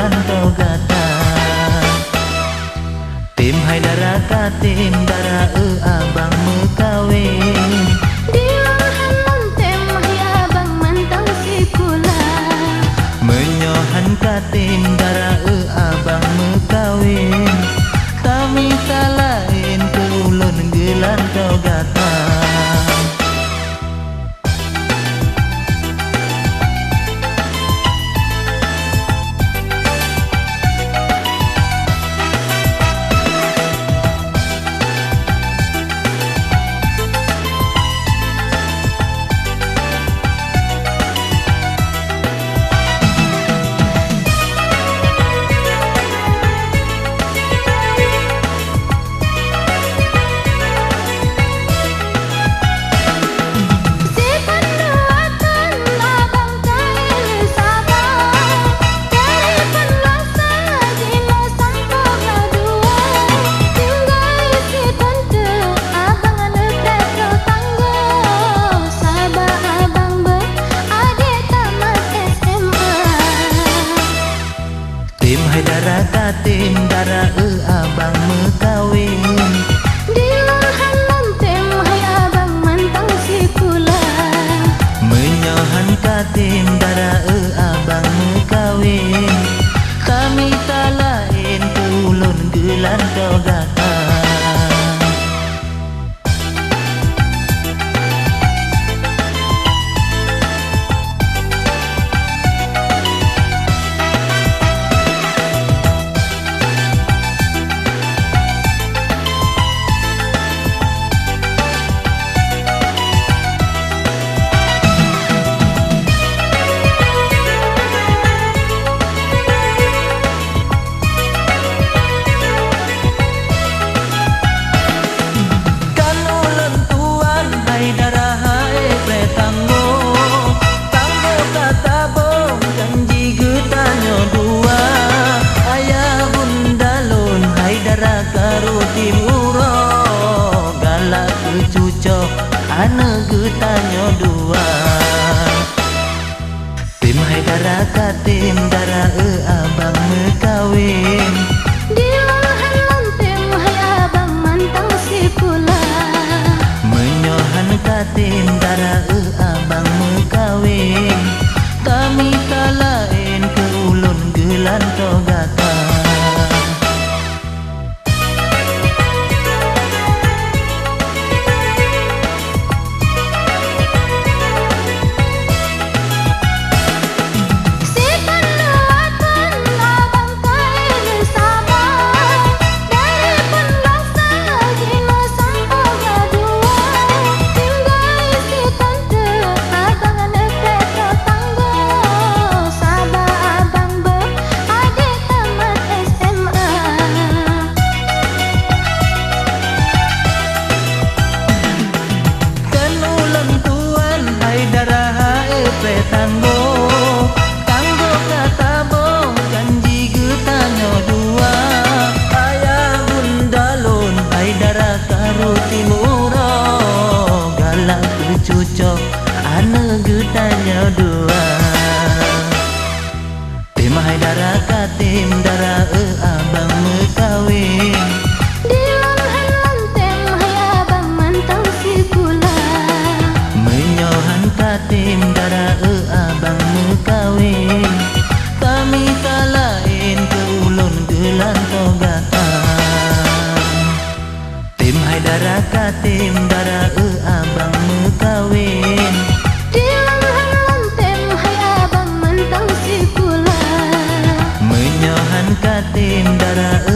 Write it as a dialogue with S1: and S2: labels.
S1: gelan kau gata. Tim Haidara ka tim dara abang mekawin.
S2: Di lahan montem hai abang mantang si kula.
S1: Menyohan ka tim dara abang mekawin. Kami tak lain ke ulun gelan kau gata. Tim Haidara ka tim dara abang mekawin.
S2: Di lahan montem hai abang mantang si kula.
S1: Menyohan ka tim dara abang mekawin. Kami tak lain ke ulun gelan kau gata. Ana getanyo dua. Tim Haidara ka tim dara abang mekawin.
S2: Di lahan montem hai abang mantang si kula.
S1: Menyohan ka tim dara abang mekawin. Kami tak lain ke ulun gelan kau gata. Tanggo tanggo kata bong janji getanyo dua. Ayah bundalun Haidara karo timuro galak kecucok ana getanyo dua. Tim Haidara ka tim dara abang mekawin.
S2: Di lahan montem hai abang mantang si kula.
S1: Menyohan ka tim dara abang mekawin. Kami tak lain ke ulun gelan kau gata. Tim Haidara ka tim dara abang mekawin.
S2: Di lahan montem hai abang mantang si kula.
S1: Menyohan ka tim dara